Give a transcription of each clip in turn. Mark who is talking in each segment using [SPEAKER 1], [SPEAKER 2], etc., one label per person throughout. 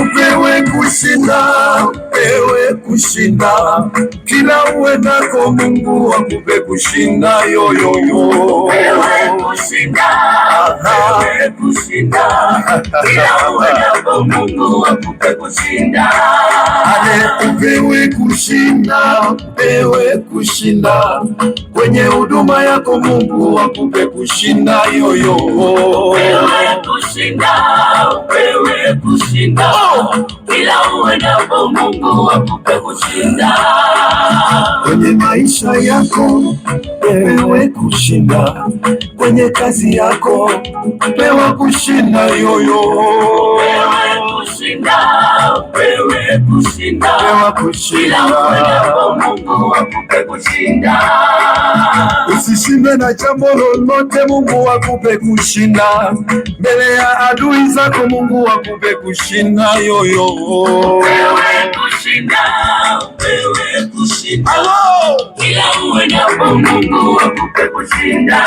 [SPEAKER 1] Upewe kushinda, upewe kushinda, kila uendako Mungu akupe kushinda yoyoyo.
[SPEAKER 2] Upewe kushinda, upewe kushinda, kila uendako Mungu akupe kushinda.
[SPEAKER 1] Ale, upewe kushinda, upewe kushinda, kwenye huduma yako Mungu akupe kushinda yoyo.
[SPEAKER 2] Upewe kushinda, upewe kushinda, kila uendako Mungu akupe kushinda.
[SPEAKER 1] Kwenye maisha yako upewe kushinda, kwenye kazi yako upewe kushinda yoyo.
[SPEAKER 2] Upewe kushinda, upewe kushinda, kila uendako Mungu akupe kushinda.
[SPEAKER 1] Usishinde na jambo lolote, Mungu akupe kushinda. Mbele ya adui zako Mungu akupe kushinda yoyo.
[SPEAKER 2] Upewe kushinda, upewe kushinda, kila uendako Mungu akupe kushinda.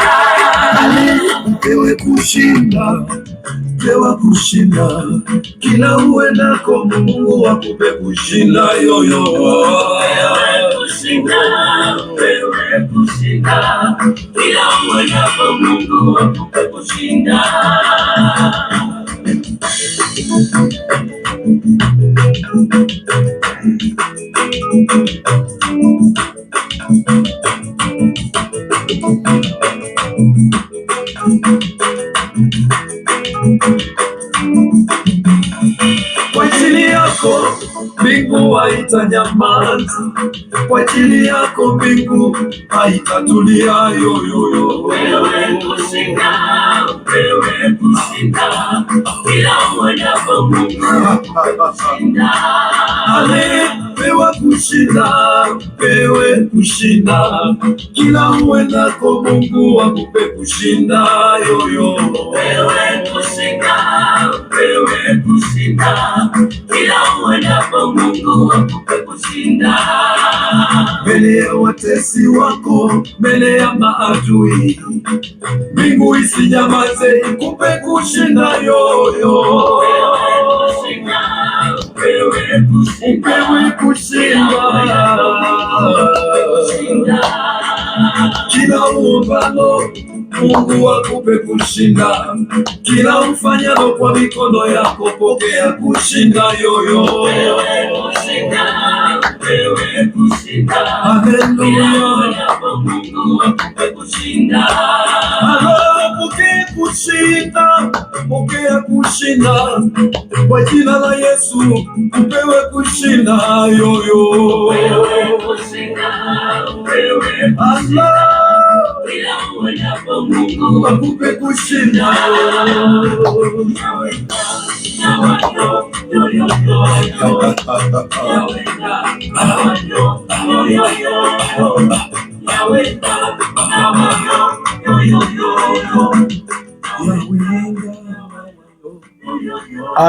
[SPEAKER 1] Upewe kushinda, upewe kushinda, kila uendako Mungu akupe kushinda yoyo.
[SPEAKER 2] Upewe kushinda, upewe kushinda, kila uendako Mungu akupe kushinda.
[SPEAKER 1] Kwa ajili yako mbingu haitanyamaza, kwa ajili yako mbingu haitatulia yoyoyo.
[SPEAKER 2] Upewe kushinda, upewe kushinda, kila uendako Mungu akupe kushinda.
[SPEAKER 1] Pewa kushinda, pewe kushinda, kila uendako Mungu akupe kushinda yoyo.
[SPEAKER 2] Upewe kushinda, upewe kushinda, kila uendako Mungu akupe kushinda.
[SPEAKER 1] Mbele ya watesi wako, mbele ya maadui, mbingu isinyamaze ikupe kushinda yoyo.
[SPEAKER 2] Upewe kushinda, upewe kushinda,
[SPEAKER 1] Upewe kushinda, kila uombalo Mungu akupe kushinda, kila ufanyalo kwa mikono yako pokea kushinda yoyo.
[SPEAKER 2] Upewe kushinda, upewe kushinda,
[SPEAKER 1] Haleluya,
[SPEAKER 2] Mungu akupe kushinda.
[SPEAKER 1] pokea kushinda, pokea kushinda, kwa jina la Yesu upewe kushinda yoyo.
[SPEAKER 2] Upewe kushinda, upewe kushinda, kila uendako Mungu
[SPEAKER 1] akupe kushinda.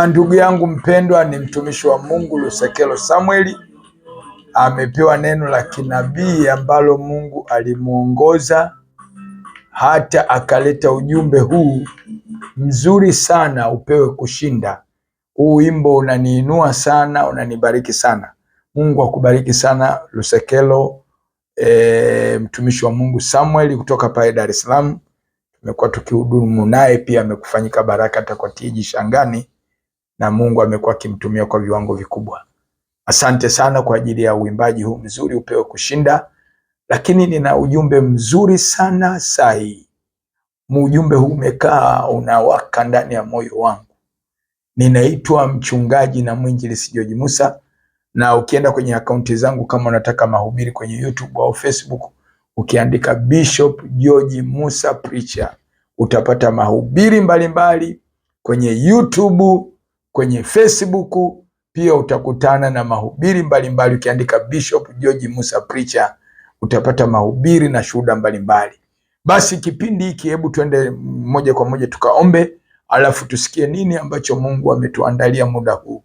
[SPEAKER 1] Ndugu yangu mpendwa, ni mtumishi wa Mungu Lusekelo Samueli. Amepewa neno la kinabii ambalo Mungu alimuongoza hata akaleta ujumbe huu mzuri sana, upewe kushinda. Huu wimbo unaniinua sana, unanibariki sana. Mungu akubariki sana Lusekelo, mtumishi wa Mungu Samueli kutoka pale Dar es Salaam. Tumekuwa tukihudumu naye, pia amekufanyika baraka hata kwa TG Shangani, na Mungu amekuwa akimtumia kwa viwango vikubwa. Asante sana kwa ajili ya uimbaji huu mzuri, upewe kushinda. Lakini nina ujumbe mzuri sana sahi. Ujumbe huu umekaa unawaka ndani ya moyo wangu. Ninaitwa mchungaji na mwinjilisti George Musa, na ukienda kwenye akaunti zangu kama unataka mahubiri kwenye YouTube au Facebook, ukiandika Bishop George Musa Preacher, utapata mahubiri mbalimbali kwenye YouTube, kwenye Facebook, pia utakutana na mahubiri mbalimbali. Ukiandika Bishop George Musa Preacher, utapata mahubiri na shuhuda mbalimbali. Basi kipindi hiki, hebu twende moja kwa moja tukaombe, alafu tusikie nini ambacho Mungu ametuandalia muda huu.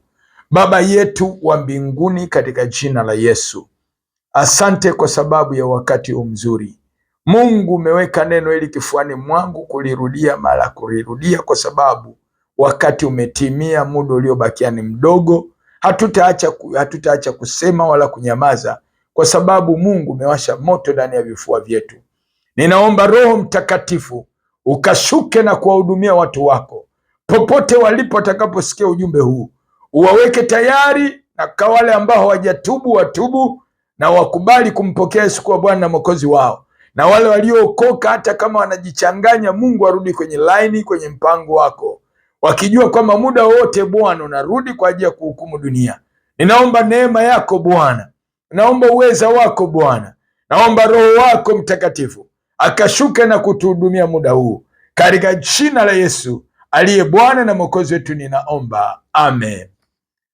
[SPEAKER 1] Baba yetu wa mbinguni, katika jina la Yesu, asante kwa sababu ya wakati mzuri. Mungu, umeweka neno hili kifuani mwangu kulirudia mara kulirudia, kwa sababu wakati umetimia, muda uliobakia ni mdogo. Hatutaacha kusema wala kunyamaza, kwa sababu Mungu umewasha moto ndani ya vifua vyetu. Ninaomba Roho Mtakatifu ukashuke na kuwahudumia watu wako popote walipo, watakaposikia ujumbe huu, uwaweke tayari, na kwa wale ambao hawajatubu watubu na wakubali kumpokea Yesu kuwa Bwana na Mwokozi wao, na wale waliookoka hata kama wanajichanganya, Mungu arudi kwenye laini, kwenye mpango wako, wakijua kwamba muda wote Bwana unarudi kwa ajili ya kuhukumu dunia. Ninaomba neema yako Bwana, naomba uweza wako Bwana, naomba Roho wako Mtakatifu akashuke na kutuhudumia muda huu, katika jina la Yesu aliye Bwana na Mwokozi wetu ninaomba, amen.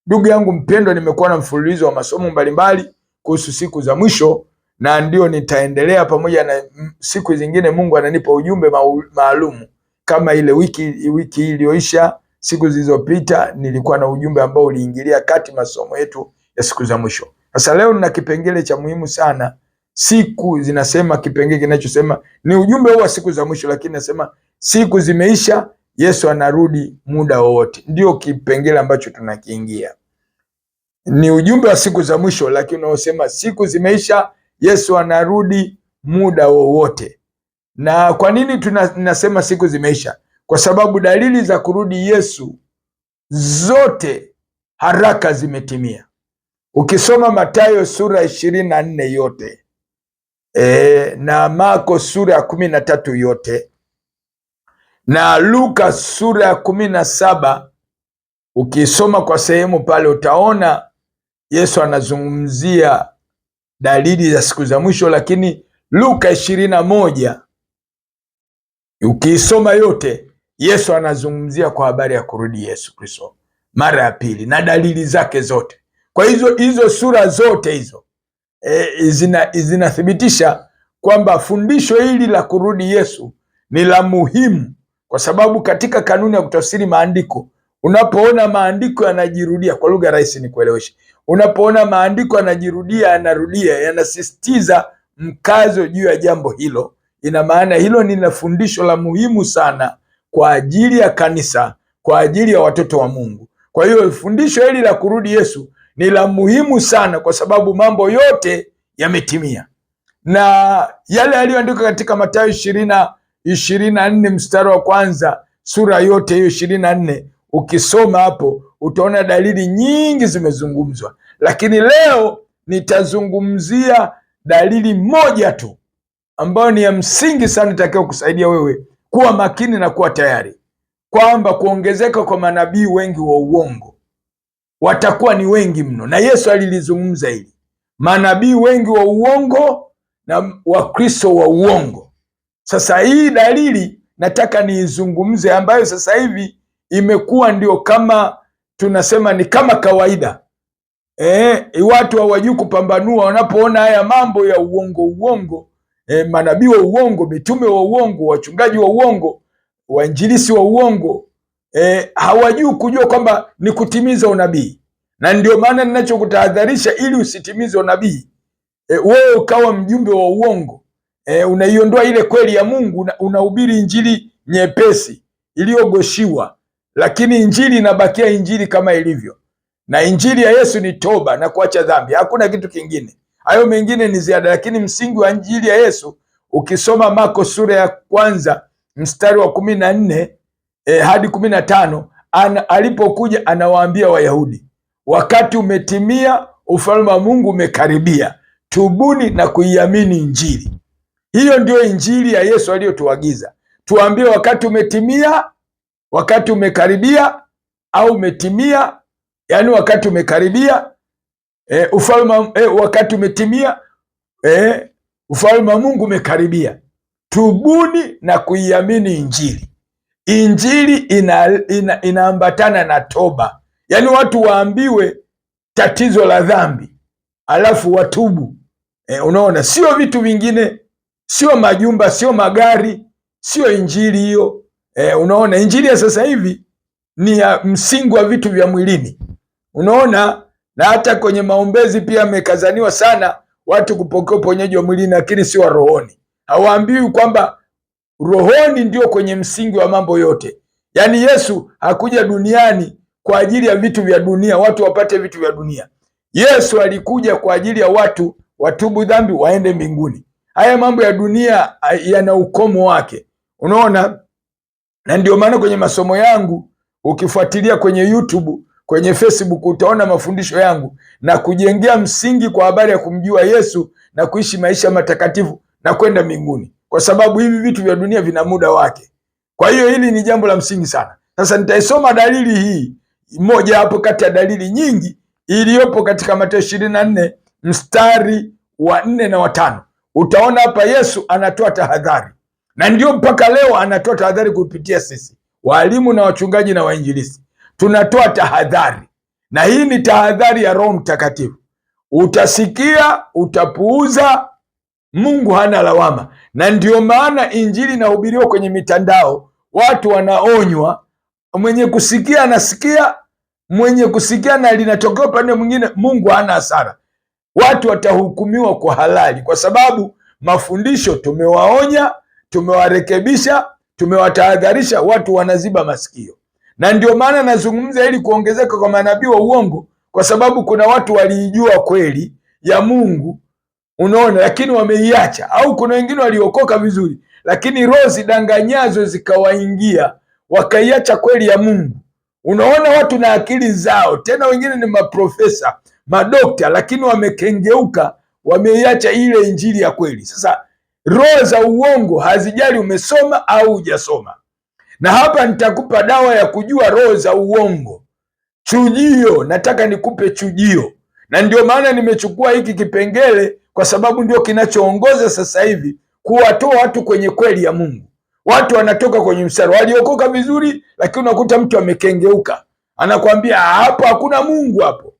[SPEAKER 1] Ndugu yangu mpendwa, nimekuwa na mfululizo wa masomo mbalimbali kuhusu siku za mwisho, na ndio nitaendelea pamoja na siku zingine. Mungu ananipa ujumbe maalumu, kama ile wiki iliyoisha, siku zilizopita nilikuwa na ujumbe ambao uliingilia kati masomo yetu ya siku za mwisho. Sasa leo nina kipengele cha muhimu sana. Siku zinasema, kipengele kinachosema ni ujumbe wa siku za mwisho, lakini nasema siku zimeisha, Yesu anarudi muda wowote. Ndio kipengele ambacho tunakiingia. Ni ujumbe wa siku za mwisho, lakini unaosema siku zimeisha, Yesu anarudi muda wowote. Na kwa nini tunasema siku zimeisha? Kwa sababu dalili za kurudi Yesu zote haraka zimetimia. Ukisoma Mathayo sura 24 yote, na Marko sura ya 13 yote, na Luka sura ya 17, ukisoma kwa sehemu pale utaona Yesu anazungumzia dalili za siku za mwisho. Lakini Luka 21 ukisoma yote, Yesu anazungumzia kwa habari ya kurudi Yesu Kristo mara ya pili na dalili zake zote. Kwa hizo sura zote hizo zinathibitisha kwamba fundisho hili la kurudi Yesu ni la muhimu, kwa sababu katika kanuni ya kutafsiri maandiko, unapoona maandiko yanajirudia, kwa lugha rahisi ni kuelewesha, unapoona maandiko yanajirudia, yanarudia, yanasisitiza mkazo juu ya jambo hilo, ina maana hilo ni la fundisho la muhimu sana kwa ajili ya kanisa, kwa ajili ya watoto wa Mungu. Kwa hiyo fundisho hili la kurudi Yesu ni la muhimu sana, kwa sababu mambo yote yametimia. Na yale yaliyoandikwa katika Mathayo 24 mstari wa kwanza, sura yote hiyo 24, ukisoma hapo utaona dalili nyingi zimezungumzwa, lakini leo nitazungumzia dalili moja tu ambayo ni ya msingi sana, itakao kusaidia wewe kuwa makini na kuwa tayari, kwamba kuongezeka kwa manabii wengi wa uongo watakuwa ni wengi mno, na Yesu alilizungumza hili, manabii wengi wa uongo na Wakristo wa uongo. Sasa hii dalili nataka niizungumze, ambayo sasa hivi imekuwa ndio kama tunasema ni kama kawaida. Watu hawajui kupambanua wanapoona haya mambo ya uongo, manabii wa uongo, mitume wa uongo, wachungaji wa uongo, wainjilisi wa uongo, hawajui kujua kwamba ni kutimiza unabii. Na ndio maana ninachokutahadharisha, ili usitimize unabii, wewe ukawa mjumbe wa uongo, unaiondoa ile kweli ya Mungu, unahubiri injili nyepesi iliyogoshiwa, lakini injili inabakia injili kama ilivyo. Na injili ya Yesu ni toba na kuacha dhambi, hakuna kitu kingine. Hayo mengine ni ziada, lakini msingi wa injili ya Yesu, ukisoma Marko sura ya kwanza mstari wa 14 hadi 15, alipokuja anawaambia Wayahudi, wakati umetimia, ufalme wa Mungu umekaribia, tubuni na kuiamini injili. Hiyo ndio injili ya Yesu aliyotuagiza tuambie, wakati umetimia, wakati umekaribia, au umetimia, yani wakati umekaribia, wakati umetimia, ufalme wa Mungu umekaribia, tubuni na kuiamini injili. Injili inaambatana na toba, yani watu waambiwe tatizo la dhambi alafu watubu. Unaona, sio vitu vingine. sio majumba, sio magari, sio injili hiyo. Unaona, injili ya sasa hivi ni ya msingi wa vitu vya mwilini. Unaona, na hata kwenye maombezi pia amekazaniwa sana watu kupokea uponyaji wa mwilini, lakini sio wa rohoni. Hawaambiwi kwamba rohoni ndio kwenye msingi wa mambo yote. Yaani Yesu hakuja duniani kwa ajili ya vitu vya dunia, watu wapate vitu vya dunia. Yesu alikuja kwa ajili ya watu watubu dhambi, waende mbinguni. Haya mambo ya dunia yana ukomo wake, unaona. Na ndio maana kwenye masomo yangu ukifuatilia kwenye YouTube, kwenye Facebook, utaona mafundisho yangu na kujengea msingi kwa habari ya kumjua Yesu na kuishi maisha matakatifu na kwenda mbinguni, kwa sababu hivi vitu vya dunia vina muda wake. Kwa hiyo hili ni jambo la msingi sana. Sasa nitaisoma dalili hii moja hapo kati ya dalili nyingi iliyopo katika Mathayo 24 mstari wa 4 na wa 5. Utaona hapa Yesu anatoa tahadhari, na ndio mpaka leo anatoa tahadhari kupitia sisi walimu na wachungaji na wainjilisti. Tunatoa tahadhari, na hii ni tahadhari ya Roho Mtakatifu. Utasikia, utapuuza, Mungu hana lawama. Na ndio maana injili inahubiriwa kwenye mitandao, watu wanaonywa, mwenye kusikia anasikia, mwenye kusikia na linatokea upande mwingine, Mungu hana hasara. Watu watahukumiwa kwa halali, kwa sababu mafundisho tumewaonya, tumewarekebisha, tumewatahadharisha, watu wanaziba masikio. Na ndio maana nazungumza ili kuongezeka kwa manabii wa uongo, kwa sababu kuna watu waliijua kweli ya Mungu, unaona, lakini wameiacha. Au kuna wengine waliokoka vizuri, lakini roho zidanganyazo zikawaingia, wakaiacha kweli ya Mungu. Unaona, watu na akili zao, tena wengine ni maprofesa, madokta, lakini wamekengeuka, wameiacha ile injili ya kweli. Sasa roho za uongo hazijali umesoma au hujasoma. Na hapa nitakupa dawa ya kujua roho za uongo. Chujio, nataka nikupe chujio. Na ndio maana nimechukua hiki kipengele, kwa sababu ndio kinachoongoza sasa hivi kuwatoa watu kwenye kweli ya Mungu. Watu wanatoka kwenye mstari, waliokoka vizuri, lakini unakuta mtu amekengeuka, anakuambia hapo hakuna Mungu hapo,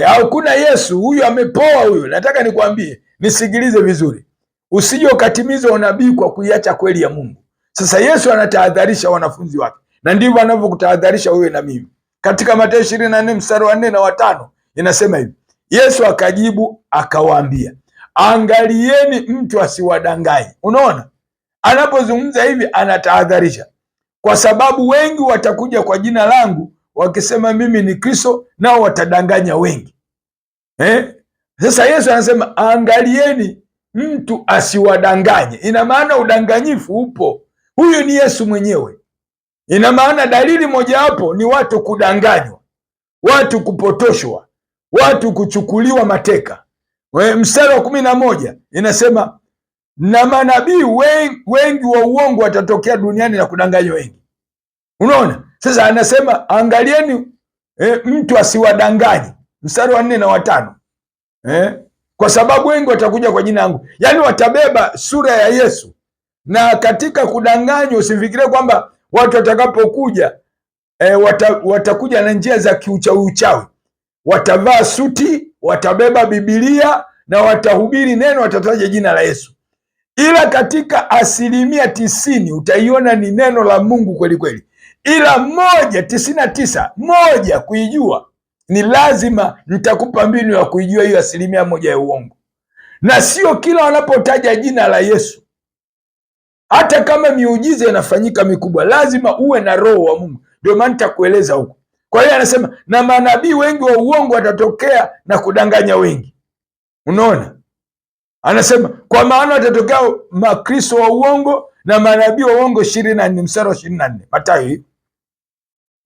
[SPEAKER 1] au kuna Yesu, huyu amepoa huyu. Nataka nikwambie, nisikilize vizuri, usije ukatimiza unabii kwa kuiacha kweli ya Mungu. Sasa Yesu anatahadharisha wanafunzi wake, na ndivyo anavyokutahadharisha wewe na mimi. Katika Mathayo 24 mstari wa 4 na wa 5 inasema hivi: Yesu akajibu akawaambia, angalieni mtu asiwadanganye. Unaona, anapozungumza hivi anatahadharisha, kwa sababu wengi watakuja kwa jina langu wakisema mimi ni Kristo, nao watadanganya wengi. Sasa Yesu anasema angalieni mtu asiwadanganye. Ina maana udanganyifu upo. Huyu ni Yesu mwenyewe. Ina maana dalili mojawapo ni watu kudanganywa, watu kupotoshwa, watu kuchukuliwa mateka. Mstari wa 11 inasema na manabii wengi wa uongo watatokea duniani na kudanganya wengi. Unaona, sasa anasema angalieni mtu asiwadanganye, mstari wa 4 na wa 5, kwa sababu wengi watakuja kwa jina langu. Yaani watabeba sura ya Yesu. Na katika kudanganywa, usifikirie kwamba watu watakapokuja watakuja na njia za kiuchawi. Watavaa suti, watabeba Biblia na watahubiri neno, watataja jina la Yesu. Ila katika 90% utaiona ni neno la Mungu kweli kweli. Ila 99 kuijua, ni lazima nitakupa mbinu ya kuijua hiyo 1% ya uongo. Na sio kila wanapotaja jina la Yesu, hata kama miujiza inafanyika mikubwa, lazima uwe na roho wa Mungu. Ndio maana nitakueleza huko. Kwa hiyo anasema na manabii wengi wa uongo watatokea na kudanganya wengi. Unaona, anasema kwa maana watatokea makristo wa uongo na manabii wa uongo. 24 mstari wa 24 Mathayo hii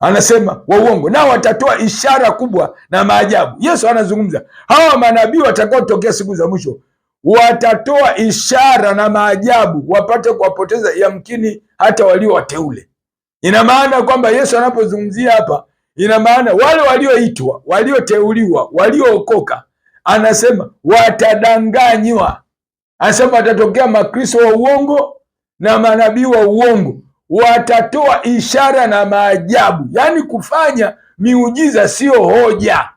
[SPEAKER 1] anasema wa uongo, nao watatoa ishara kubwa na maajabu. Yesu anazungumza hawa manabii watakao tokea siku za mwisho watatoa ishara na maajabu, wapate kuwapoteza yamkini hata walio wateule. Ina maana kwamba Yesu anapozungumzia hapa, ina maana wale walioitwa, walioteuliwa, waliookoka, anasema watadanganywa. Anasema watatokea makristo wa uongo na manabii wa uongo, watatoa ishara na maajabu. Yaani kufanya miujiza sio hoja.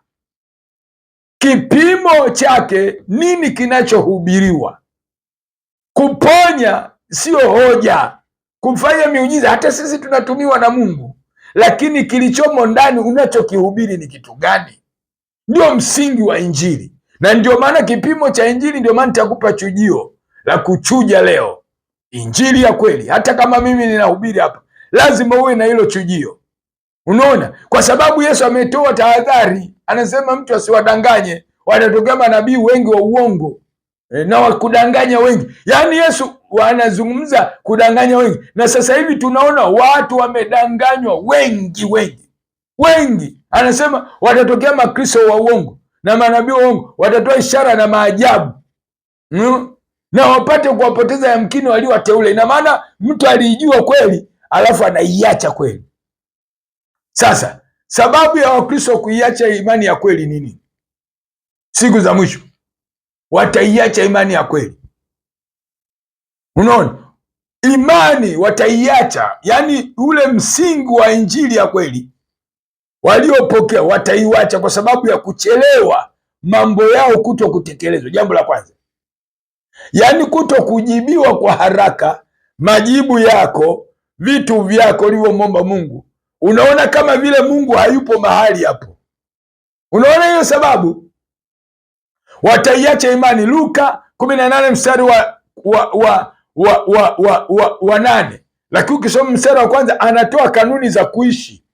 [SPEAKER 1] Kipimo chake nini kinachohubiriwa? Kuponya sio hoja, kufanya miujiza hata sisi tunatumiwa na Mungu, lakini kilichomo ndani unachokihubiri ni kitu gani? Ndio msingi wa Injili, na ndio maana kipimo cha Injili, ndio maana nitakupa chujio la kuchuja leo. Injili ya kweli, hata kama mimi ninahubiri hapa, lazima uwe na hilo chujio. Unaona, kwa sababu Yesu ametoa tahadhari, anasema mtu asiwadanganye, wanatokea manabii wengi wa uongo na wakudanganya wengi. Yaani Yesu anazungumza kudanganya wengi, na sasa hivi tunaona watu wamedanganywa wengi. Anasema watatokea makristo wa uongo na manabii wa uongo, watatoa ishara na maajabu na wapate kuwapoteza yamkini waliowateule. Ina maana mtu aliijua kweli alafu anaiacha kweli. Sasa sababu ya Wakristo kuiacha imani ya kweli nini? Siku za mwisho wataiacha imani ya kweli. Unaona, imani wataiacha, yani ule msingi wa injili ya kweli waliopokea wataiacha kwa sababu ya kuchelewa mambo yao kuto kutekelezwa. Jambo la kwanza, yani kuto kujibiwa kwa haraka majibu yako, vitu vyako ulivyomwomba Mungu. Unaona kama vile Mungu hayupo mahali hapo. Unaona hiyo sababu wataiacha imani. Luka 18 mstari wa 8. Lakini ukisoma mstari wa kwanza anatoa kanuni za kuishi.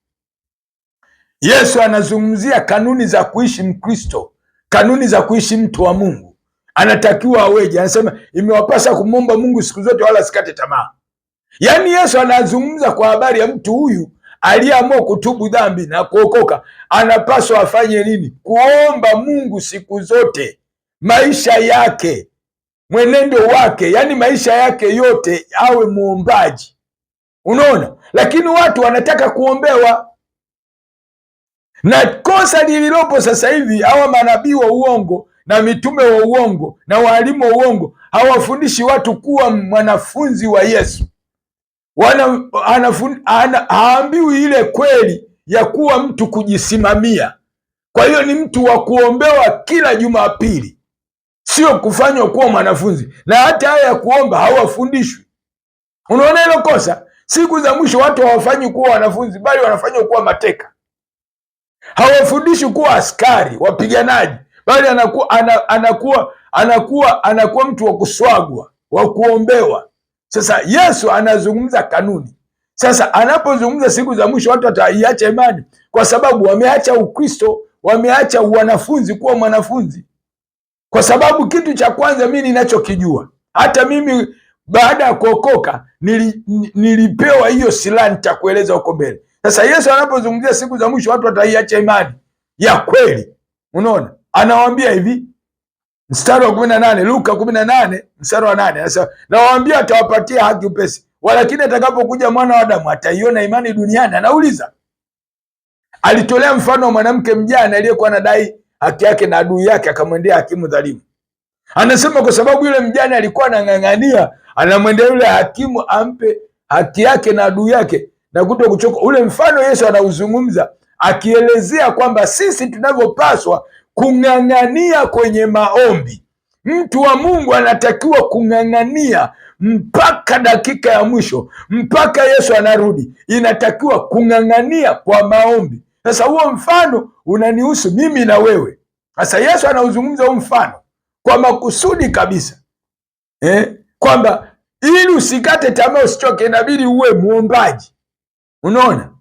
[SPEAKER 1] Yesu anazungumzia kanuni za kuishi Mkristo, kanuni za kuishi mtu wa Mungu. Anatakiwa aweje? Anasema imewapasa kumwomba Mungu siku zote wala sikate tamaa. Yaani Yesu anazungumza kwa habari ya mtu huyu aliyeamua kutubu dhambi na kuokoka. Anapaswa afanye nini? Kuomba Mungu siku zote, maisha yake, mwenendo wake, yani maisha yake yote awe muombaji. Unaona, lakini watu wanataka kuombewa. Na kosa lililopo sasa hivi, hawa manabii wa uongo na mitume wa uongo na walimu wa uongo hawafundishi watu kuwa mwanafunzi wa Yesu. Haambiwi ile kweli ya kuwa mtu kujisimamia. Kwa hiyo ni mtu wa kuombewa kila Jumapili, sio kufanywa kuwa mwanafunzi. Na hata haya ya kuomba hawafundishwi. Unaona hilo kosa? Siku za mwisho watu hawafanyi kuwa wanafunzi, bali wanafanywa kuwa mateka. Hawafundishi kuwa askari wapiganaji, bali anakuwa mtu wa kuswagwa, wa kuombewa. Sasa Yesu anazungumza kanuni. Sasa anapozungumza siku za mwisho watu wataiacha imani, kwa sababu wameacha Ukristo, wameacha wanafunzi kuwa mwanafunzi. Kwa sababu kitu cha kwanza mimi ninachokijua, hata mimi baada ya kuokoka nilipewa hiyo silaha, nitakueleza huko mbele. Sasa Yesu anapozungumzia siku za mwisho watu wataiacha imani ya kweli, unaona, anawaambia hivi, mstari wa 18, Luka 18 mstari wa 8, anasema nawaambia atawapatia haki upesi, walakini atakapokuja mwana wa Adamu ataiona imani duniani? Anauliza. Alitolea mfano wa mwanamke mjane aliyekuwa anadai haki yake na adui yake akamwendea hakimu dhalimu. Anasema kwa sababu yule mjane alikuwa anang'ang'ania, anamwendea yule hakimu ampe haki yake na adui yake na kuto kuchoka. Ule mfano Yesu anauzungumza akielezea kwamba sisi tunavyopaswa kung'ang'ania kwenye maombi. Mtu wa Mungu anatakiwa kung'ang'ania mpaka dakika ya mwisho, mpaka Yesu anarudi. Inatakiwa kung'ang'ania kwa maombi. Sasa huo mfano unanihusu mimi na wewe. Sasa Yesu anauzungumza huo mfano kwa makusudi kabisa, kwamba ili usikate tamaa, usichoke, inabidi uwe muombaji. Unaona?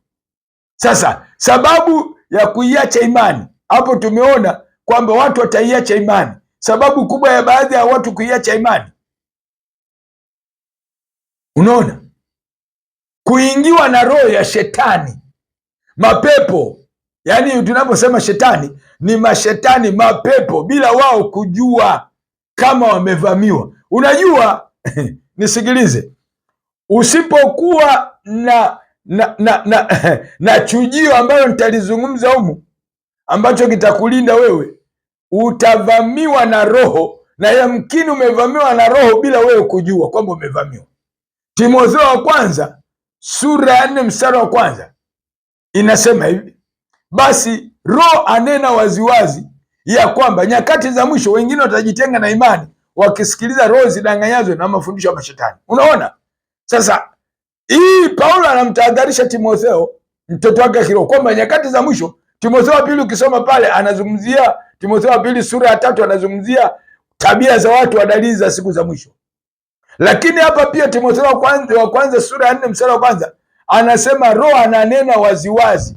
[SPEAKER 1] Sasa sababu ya kuiacha imani, hapo tumeona kwamba watu wataiacha imani. Sababu kubwa ya baadhi ya watu kuiacha imani, unaona, kuingiwa na roho ya shetani, mapepo. Yaani tunaposema shetani ni mashetani, mapepo, bila wao kujua kama wamevamiwa. Unajua nisikilize, usipokuwa na chujio ambayo nitalizungumza humu, ambacho kitakulinda wewe, utavamiwa na roho, na yamkini umevamiwa na roho bila wewe kujua kwamba umevamiwa. Timotheo wa kwanza sura ya 4 mstari wa kwanza inasema hivi: basi Roho anena waziwazi ya kwamba nyakati za mwisho wengine watajitenga na imani, wakisikiliza roho zidanganyazo na mafundisho ya mashetani. Unaona sasa, hii Paulo anamtahadharisha Timotheo, mtoto wake kiroho, kwamba nyakati za mwisho. Timotheo wa pili ukisoma pale anazungumzia, Timotheo wa pili sura ya 3 anazungumzia tabia za watu wa dalili za siku za mwisho. Lakini hapa pia Timotheo wa kwanza sura ya 4 mstari wa 1 anasema, Roho ananena waziwazi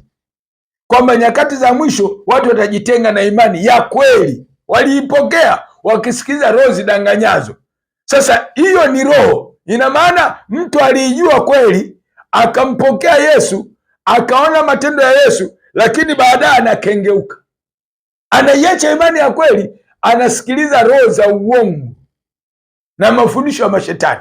[SPEAKER 1] kwamba nyakati za mwisho watu watajitenga na imani ya kweli waliipokea, wakisikiliza roho zidanganyazo. Sasa hiyo ni roho, ina maana mtu aliijua kweli, akampokea Yesu, akaona matendo ya Yesu, lakini baadaye anakengeuka, anaiacha imani ya kweli, anasikiliza roho za uongo na mafundisho ya mashetani.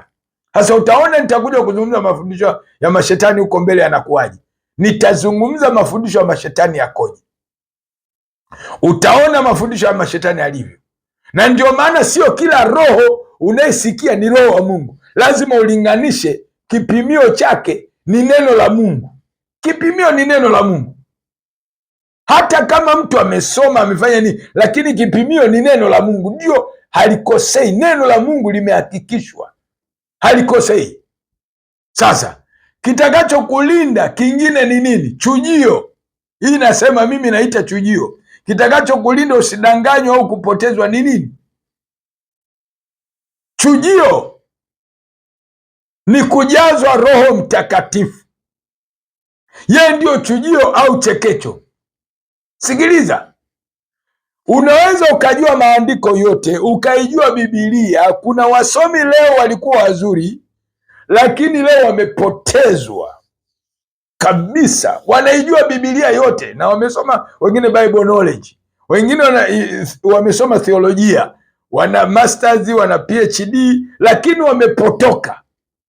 [SPEAKER 1] Sasa utaona nitakuja kuzungumza mafundisho ya mashetani huko mbele yanakuwaje. Nitazungumza mafundisho ya mashetani yakoje, utaona mafundisho ya mashetani alivyo. Na ndio maana sio kila roho unayesikia ni roho wa Mungu. Lazima ulinganishe, kipimio chake ni neno la Mungu. Kipimio ni neno la Mungu. Hata kama mtu amesoma amefanya nini, lakini kipimio ni neno la Mungu, ndio halikosei. Neno la Mungu limehakikishwa, halikosei. Sasa kitakachokulinda kingine ni nini? Chujio. Hii nasema mimi naita chujio. Kitakachokulinda usidanganywe au kupotezwa ni nini? Chujio ni kujazwa Roho Mtakatifu. Yeye ndio chujio au chekecho. Sikiliza, unaweza ukajua maandiko yote, ukaijua Biblia. Kuna wasomi leo walikuwa wazuri, lakini leo wamepotezwa kabisa. Wanaijua Biblia yote na wamesoma, wengine Bible knowledge, wengine wamesoma theolojia, wana masters, wana PhD, lakini wamepotoka.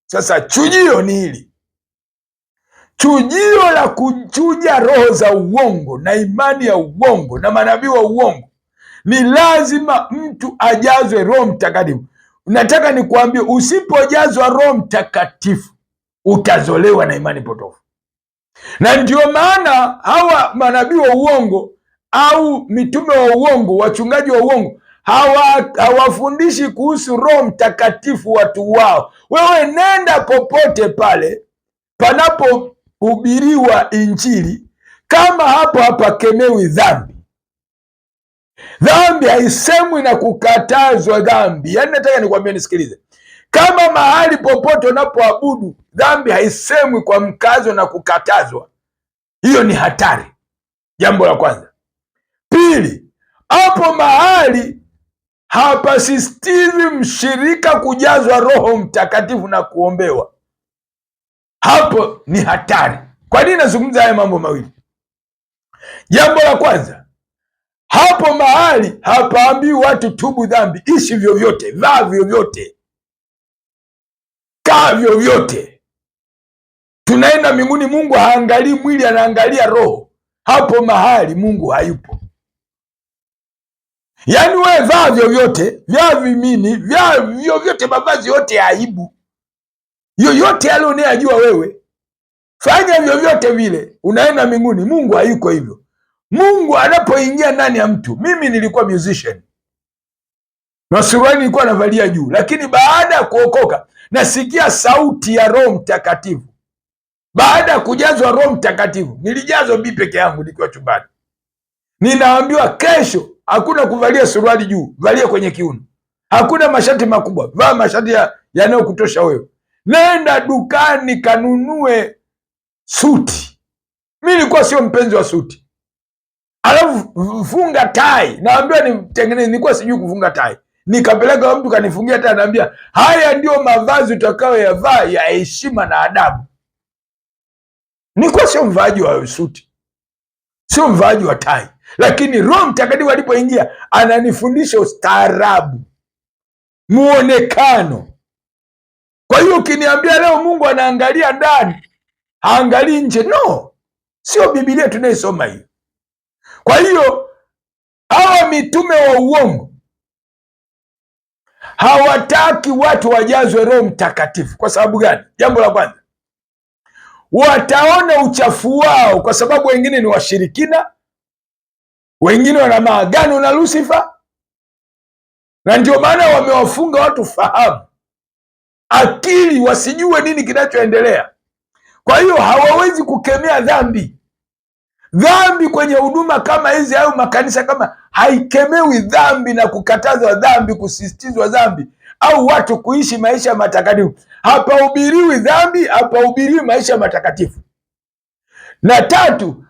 [SPEAKER 1] Sasa chujio ni hili, chujio la kuchuja roho za uongo na imani ya uongo na manabii wa uongo. Ni lazima mtu ajazwe Roho Mtakatifu. Nataka nikuambie, usipojazwa Roho Mtakatifu utazolewa na imani potofu. Na ndio maana hawa manabii wa uongo au mitume wa uongo, wachungaji wa uongo, hawafundishi kuhusu Roho Mtakatifu watu wao. Wewe nenda popote pale panapohubiriwa Injili, kama hapo hapakemewi dhambi. Dhambi haisemwi na kukatazwa dhambi. Yaani nataka nikwambie, nisikilize, kama mahali popote unapoabudu dhambi haisemwi kwa mkazo na kukatazwa, hiyo ni hatari. Jambo la kwanza. Pili, hapo mahali hapasisitizi mshirika kujazwa Roho Mtakatifu na kuombewa, hapo ni hatari. Kwa nini nazungumza haya mambo mawili? Jambo la kwanza, hapo mahali hapaambii watu tubu dhambi, ishi vyovyote, vaa vyovyote, kaa vyovyote. Tunaenda mbinguni, Mungu haangalii mwili, anaangalia roho. Hapo mahali Mungu hayupo. Yaani wewe vaa vyovyote, vya vimini, vya vyovyote, mavazi yote ya aibu yoyote yale unayajua wewe, fanya vyovyote vile, unaenda mbinguni. Mungu hayuko hivyo. Mungu anapoingia ndani ya mtu, mimi nilikuwa musician na suruali nilikuwa navalia juu, lakini baada ya kuokoka nasikia sauti ya Roho Mtakatifu. Baada ya kujazwa Roho Mtakatifu, nilijazwa mimi peke yangu nikiwa chumbani, ninaambiwa kesho hakuna kuvalia suruali juu, valia kwenye kiuno. Hakuna mashati makubwa, vaa mashati yanayokutosha wewe. Nenda dukani kanunue suti. Mimi nilikuwa sio mpenzi wa suti. Alafu funga tai, naambiwa nitengeneze, nilikuwa sijui kufunga tai. Nikapeleka mtu kanifungia tai, naambia haya ndio mavazi utakayoyavaa ya heshima na adabu. Nilikuwa sio mvaaji wa suti, sio mvaaji wa tai, lakini Roho Mtakatifu alipoingia ananifundisha ustaarabu, muonekano. Kwa hiyo ukiniambia leo Mungu anaangalia ndani, haangalii nje, no, sio Biblia tunayesoma hiyo. Kwa hiyo hawa mitume wa uongo hawataki watu wajazwe Roho Mtakatifu. Kwa sababu gani? Jambo la kwanza, wataona uchafu wao, kwa sababu wengine ni washirikina, wengine wana maagano na Lucifer, na ndio maana wamewafunga watu fahamu, akili, wasijue nini kinachoendelea. Kwa hiyo hawawezi kukemea dhambi. Dhambi kwenye huduma kama hizi au makanisa kama haikemewi dhambi na kukatazwa dhambi, kusisitizwa dhambi au watu kuishi maisha matakatifu. Hapahubiriwi dhambi, hapahubiriwi maisha matakatifu. Na tatu,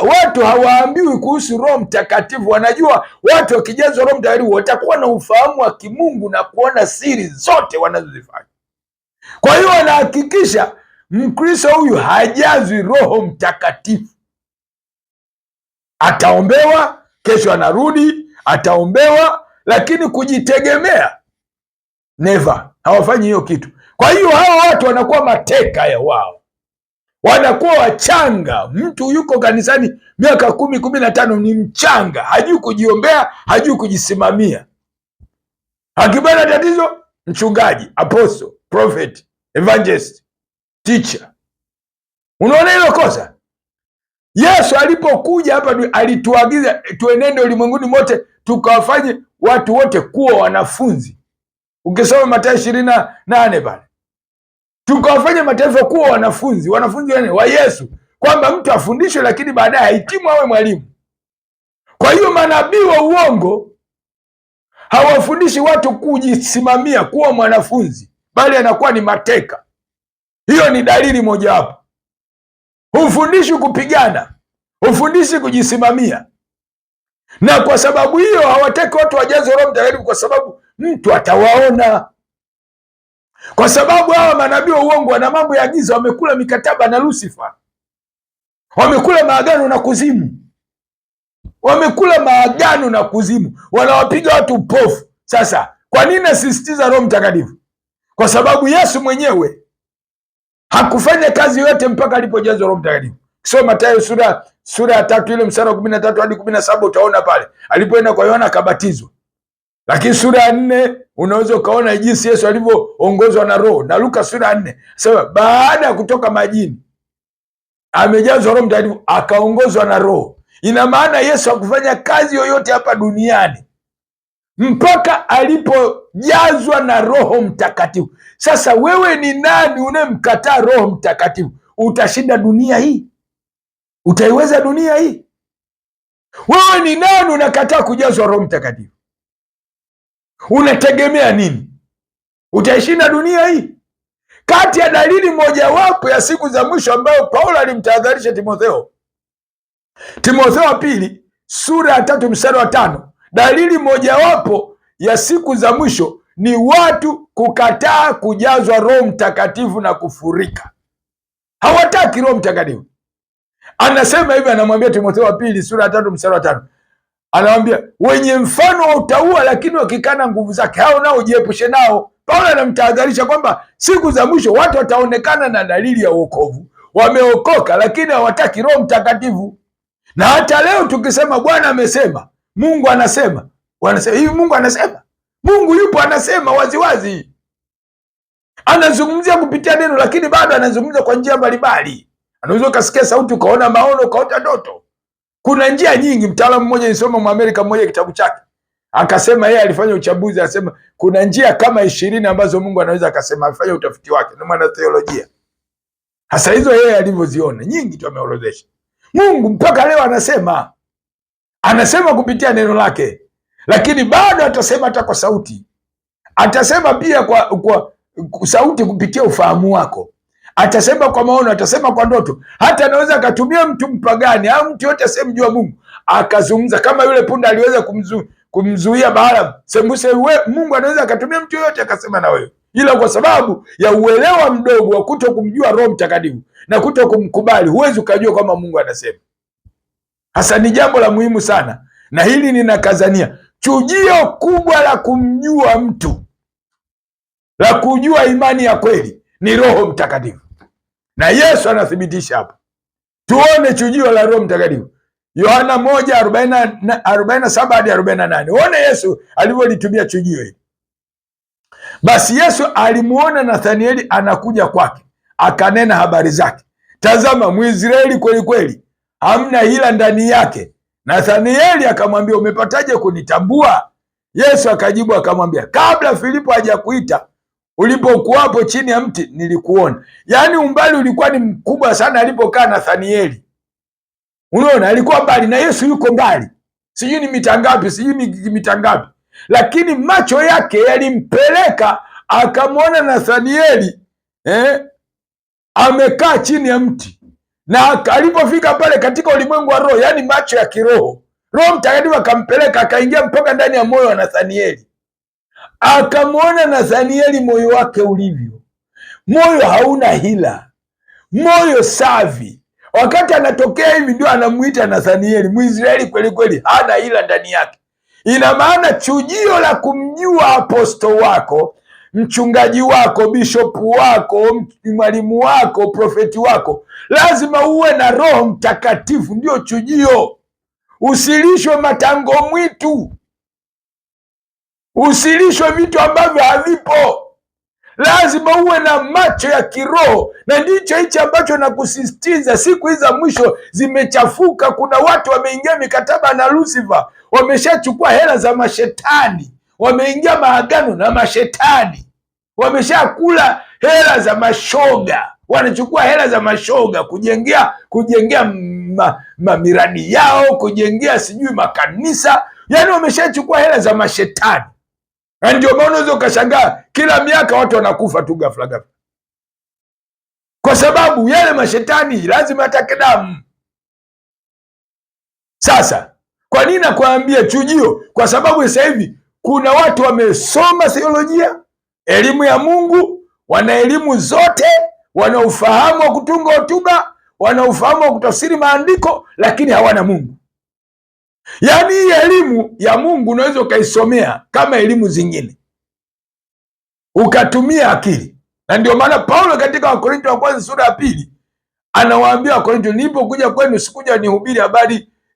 [SPEAKER 1] watu hawaambiwi kuhusu Roho Mtakatifu. Wanajua watu wakijazwa Roho Mtakatifu watakuwa na ufahamu wa kimungu na kuona siri zote wanazozifanya. Kwa hiyo wanahakikisha Mkristo huyu hajazwi Roho Mtakatifu. Ataombewa, kesho anarudi, ataombewa, lakini kujitegemea never. Hawafanyi hiyo kitu. Kwa hiyo hawa watu wanakuwa mateka ya wao, wanakuwa wachanga. Mtu yuko kanisani miaka 10, 15 ni mchanga, hajui kujiombea, hajui kujisimamia. Akipata tatizo, mchungaji, apostle, prophet, evangelist, teacher. Unaona hilo kosa? Yesu alipokuja hapa alituagiza tuenende ulimwenguni mote tukawafanye watu wote kuwa wanafunzi. Ukisoma Mathayo 28 pale, tukawafanya mataifa kuwa wanafunzi. Wanafunzi wa Yesu, kwamba mtu afundishwe lakini baadaye ahitimu awe mwalimu. Kwa hiyo manabii wa uongo hawafundishi watu kujisimamia kuwa mwanafunzi, bali anakuwa ni mateka. Hiyo ni dalili mojawapo. Hufundishi kupigana, hufundishi kujisimamia. Na kwa sababu hiyo hawataki watu wajazwe Roho Mtakatifu, kwa sababu mtu atawaona. Kwa sababu hawa manabii wa uongo wana mambo ya giza, wamekula mikataba na Lucifer, wamekula maagano na kuzimu, wamekula maagano na kuzimu, wanawapiga watu upofu. Sasa kwa nini nasisitiza Roho Mtakatifu? Kwa sababu Yesu mwenyewe hakufanya kazi yote mpaka alipojazwa Roho Mtakatifu. Soma Mathayo sura ya 3 ile mstari wa 13 hadi 17, utaona pale alipoenda kwa Yohana akabatizwa. Lakini sura ya 4 unaweza ukaona jinsi Yesu alivyoongozwa na Roho. Na Luka sura ya 4 sema baada ya kutoka majini amejazwa Roho Mtakatifu akaongozwa na Roho. Ina maana Yesu hakufanya kazi yoyote hapa duniani mpaka alipojazwa na Roho Mtakatifu. Sasa wewe ni nani unemkataa Roho Mtakatifu? Utashinda dunia hii? Utaiweza dunia hii? Wewe ni nani unakataa kujazwa Roho Mtakatifu? Unategemea nini? Utaishinda dunia hii? Kati ya dalili mojawapo ya siku za mwisho ambayo Paulo alimtahadharisha Timotheo wa pili sura ya 3 mstari wa 5, dalili mojawapo ya siku za mwisho ni watu kukataa kujazwa Roho Mtakatifu na kufurika. Hawataki Roho Mtakatifu. Anasema hivi, anamwambia Timotheo wa pili sura ya 3 mstari wa 5, anamwambia wenye mfano wa utaua lakini wakikana nguvu zake, hao nao jiepushe nao. Paulo anamtahadharisha kwamba siku za mwisho watu wataonekana na dalili ya wokovu, wameokoka lakini hawataki Roho Mtakatifu. Na hata leo tukisema Bwana amesema, Mungu anasema, wanasema hivi, Mungu anasema, Mungu yupo, anasema waziwazi, anazungumzia kupitia neno, lakini bado anazungumza kwa njia mbalimbali. Anaweza ukasikia sauti, ukaona maono, ukaota ndoto. Kuna njia nyingi. Mtaalamu mmoja nisoma Mwamerika mmoja kitabu chake, akasema yeye alifanya uchambuzi, akasema kuna njia kama 20 ambazo Mungu anaweza akasema, afanya utafiti wake, ni mwana theolojia. Hasa hizo yeye alivyoziona nyingi tu ameorodhesha. Mungu mpaka leo anasema kupitia neno lake, lakini bado atasema hata kwa sauti. Atasema pia kwa sauti kupitia ufahamu wako. Atasema kwa maono, atasema kwa ndoto. Hata anaweza akatumia mtu mpagani au mtu yote asemjua Mungu akazungumza, kama yule punda aliweza kumzuia Balaamu sembuse. Mungu anaweza akatumia mtu yote akasema na wewe, ila kwa sababu ya uelewa mdogo wa kuto kumjua Roho Mtakatifu na kuto kumkubali, huwezi ukajua kama Mungu anasema. Hasa ni jambo la muhimu sana, na hili ninakazania. Chujio kubwa la kumjua mtu, la kujua imani ya kweli, ni Roho Mtakatifu, na Yesu anathibitisha hapa. Tuone chujio la Roho Mtakatifu, Yohana 1:47 hadi 48. Uone Yesu alivyolitumia chujio hili. Basi Yesu alimuona Nathanieli anakuja kwake, akanena habari zake, tazama Mwisraeli kweli kweli, hamna hila ndani yake. Nathanieli akamwambia, umepataje kunitambua? Yesu akajibu akamwambia, kabla Filipo hajakuita, ulipokuwapo chini ya mti nilikuona. Yaani umbali ulikuwa ni mkubwa sana alipokaa Nathanieli. Unaona, alikuwa mbali na Yesu, yuko mbali, sijui ni mita ngapi, sijui ni mita ngapi, lakini macho yake yalimpeleka akamwona Nathanieli amekaa chini ya mti. Na alipofika pale katika ulimwengu wa roho, yaani macho ya kiroho, Roho Mtakatifu akampeleka akaingia mpaka ndani ya moyo wa Nathanieli, akamwona Nathanieli moyo wake ulivyo. Moyo hauna hila, moyo safi. Wakati anatokea hivi ndio anamuita Nathanieli, Mwisraeli kweli kweli, hana hila ndani yake. Ina maana chujio la kumjua aposto wako, mchungaji wako, bishopu wako, mwalimu wako, profeti wako, lazima uwe na Roho Mtakatifu. Ndio chujio. Usilishwe matango mwitu, usilishwe vitu ambavyo havipo. Lazima uwe na macho ya kiroho, na ndicho hichi ambacho nakusisitiza. Siku hizi za mwisho zimechafuka. Kuna watu wameingia mikataba na Lucifer, wameshachukua hela za mashetani, wameingia maagano na mashetani, wameshakula hela za mashoga, wanachukua hela za mashoga kujengea miradi yao, kujengea sijui makanisa. Yani wameshachukua hela za mashetani. Na ndio maana unaweza ukashangaa kila miaka watu wanakufa tu ghafla ghafla, kwa sababu yale mashetani lazima atake damu. Sasa kwa nini nakwambia chujio? Kwa sababu sasa hivi kuna watu wamesoma theolojia, elimu ya Mungu, wana elimu zote, wana ufahamu wa kutunga hotuba, wana ufahamu wa kutafsiri maandiko, lakini hawana Mungu. Yaani hii elimu ya Mungu unaweza ukaisomea kama elimu zingine, ukatumia akili. Na ndio maana Paulo katika Wakorintho wa kwanza sura ya 2 anawaambia Wakorintho, nilipokuja kwenu sikuja nihubiri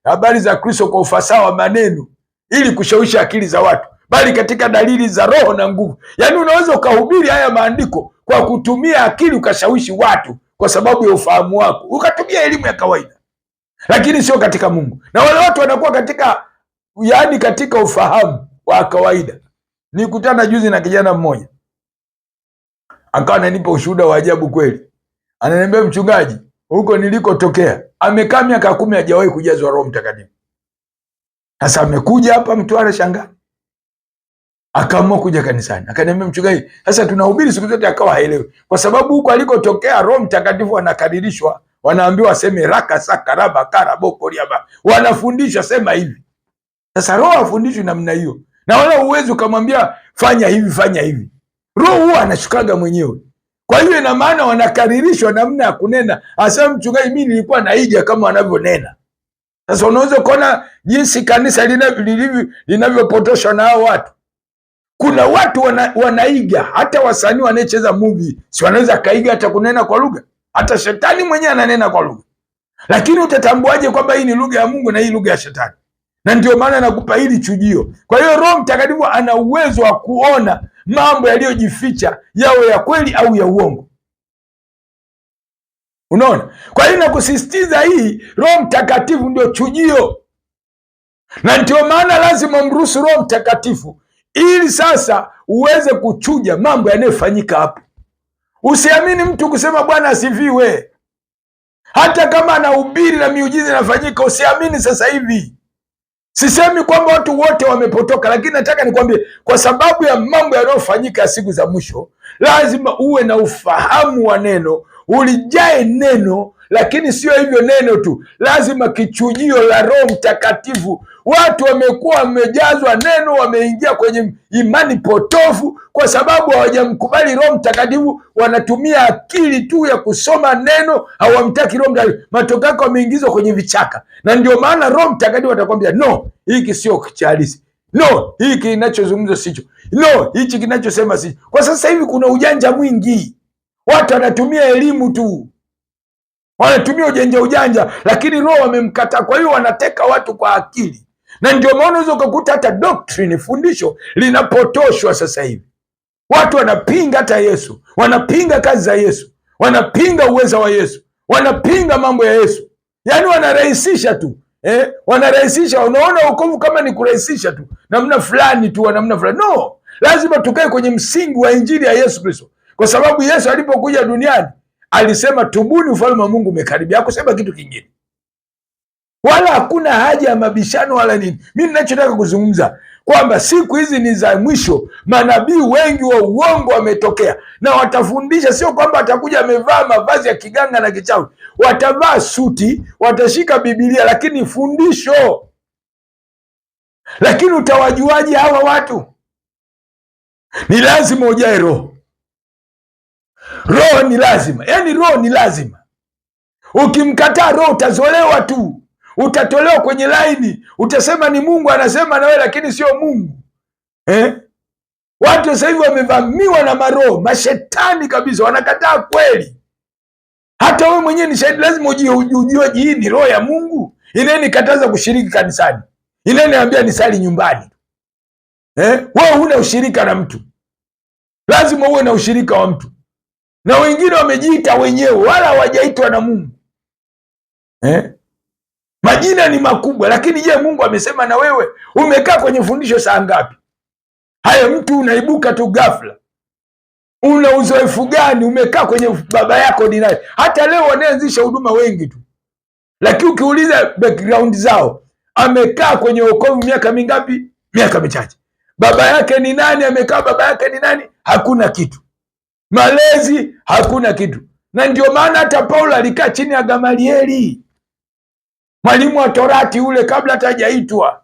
[SPEAKER 1] habari za Kristo kwa ufasaha wa maneno ili kushawishi akili za watu, bali katika dalili za Roho na nguvu. Yaani unaweza ukahubiri haya maandiko kwa kutumia akili ukashawishi watu kwa sababu ya ufahamu wako, ukatumia elimu ya kawaida, lakini sio katika Mungu. Na wale watu wanakuwa katika ufahamu wa kawaida. Nikutana juzi na kijana mmoja, akawa ananipa ushuhuda wa ajabu kweli. Ananiambia, mchungaji, huko nilikotokea amekaa miaka 10 hajawahi kujazwa Roho Mtakatifu. Sasa amekuja hapa Mtwara Shangani, akaamua kuja kanisani. Akaniambia, mchungaji, sasa tunahubiri siku zote, akawa haelewi kwa sababu huko alikotokea Roho Mtakatifu anakaririshwa, wanaambiwa aseme raka saka raba karaboko liaba, wanafundishwa sema hivi. Sasa Roho afundishwi namna hiyo, na wala uwezi ukamwambia fanya hivi fanya hivi. Roho huwa anashukaga mwenyewe. Kwa hiyo ina maana wanakaririshwa namna ya kunena. Asema mchungaji, mimi nilikuwa naiga kama wanavyonena. Sasa unaweza kuona jinsi kanisa linavyopotoshwa na hao watu. Kuna watu wanaiga, hata wasanii wanayecheza movie, si wanaweza kaiga hata kunena kwa lugha? Hata shetani mwenyewe ananena kwa lugha. Lakini utatambuaje kwamba hii ni lugha ya Mungu na hii lugha ya shetani? Na ndio maana nakupa hili chujio. Kwa hiyo Roho Mtakatifu ana uwezo wa kuona mambo yaliyojificha, yawe ya kweli au ya uongo. Unaona? Kwa hiyo nakusisitiza hii, Roho Mtakatifu ndio chujio. Na ndio maana lazima mruhusu Roho Mtakatifu ili sasa uweze kuchuja mambo yanayofanyika hapo. Usiamini mtu kusema Bwana asifiwe, hata kama anahubiri na miujiza inafanyika, usiamini sasa hivi. Sisemi kwamba watu wote wamepotoka, lakini nataka nikwambie, kwa sababu ya mambo yanayofanyika ya siku za mwisho, lazima uwe na ufahamu wa neno, ulijae neno. Lakini sio hivyo neno tu, lazima kichujio la Roho Mtakatifu. Watu wamekuwa wamejazwa neno, wameingia kwenye imani potofu kwa sababu hawajamkubali Roho Mtakatifu. Wanatumia akili tu ya kusoma neno, hawamtaki Roho Mtakatifu. Matokeo yake wameingizwa kwenye vichaka. Na ndio maana Roho Mtakatifu atakwambia, no, hiki sio cha halisi, no, hiki kinachozungumzwa sicho, no, hichi kinachosema sicho. Kwa sasa hivi kuna ujanja mwingi, watu wanatumia elimu tu, wanatumia ujanja, lakini Roho wamemkataa. Kwa hiyo wanateka watu kwa akili. Na ndio maana unaweza ukakuta hata doctrine, fundisho linapotoshwa sasa hivi. Watu wanapinga hata Yesu, wanapinga kazi za Yesu, wanapinga uweza wa Yesu, wanapinga mambo ya Yesu. Yaani wanarahisisha tu. Wanarahisisha. Unaona wokovu kama ni kurahisisha tu, namna fulani tu, namna fulani. No, lazima tukae kwenye msingi wa injili ya Yesu Kristo, kwa sababu Yesu alipokuja duniani alisema tubuni, ufalme wa Mungu umekaribia. Hakusema kitu kingine, wala hakuna haja ya mabishano wala nini. Mimi ninachotaka kuzungumza kwamba siku hizi ni za mwisho. Manabii wengi wa uongo wametokea na watafundisha. Sio kwamba atakuja amevaa mavazi ya kiganga na kichawi, watavaa suti, watashika Biblia, lakini fundisho. Lakini utawajuaje hawa watu? Ni lazima ujae Roho. Roho ni lazima, yaani Roho ni lazima. Ukimkataa Roho utazolewa tu, utatolewa kwenye laini, utasema ni Mungu anasema na wewe, lakini sio Mungu. Watu sasa hivi wamevamiwa na maroho, mashetani kabisa, wanakataa kweli. Hata wewe mwenyewe ni shahidi, lazima ujue hii ni roho ya Mungu. Inayenikataza kushiriki kanisani, inayeniambia nisali nyumbani. Wewe huna ushirika na mtu, lazima uwe na ushirika wa mtu. Na wengine wamejiita wenyewe, wala hawajaitwa na Mungu. Majina ni makubwa, lakini je, Mungu amesema na wewe? Umekaa kwenye fundisho saa ngapi? Haya, mtu unaibuka tu ghafla. Una uzoefu gani? Umekaa kwenye baba yako ni nani? Hata leo wanaanzisha huduma wengi tu, lakini ukiuliza background zao, amekaa kwenye wokovu miaka mingapi? Miaka michache. Baba yake ni nani? Amekaa baba yake ni nani? Hakuna kitu. Malezi hakuna kitu. Na ndio maana hata Paulo alikaa chini ya Gamalieli, mwalimu wa Torati ule, kabla hata hajaitwa.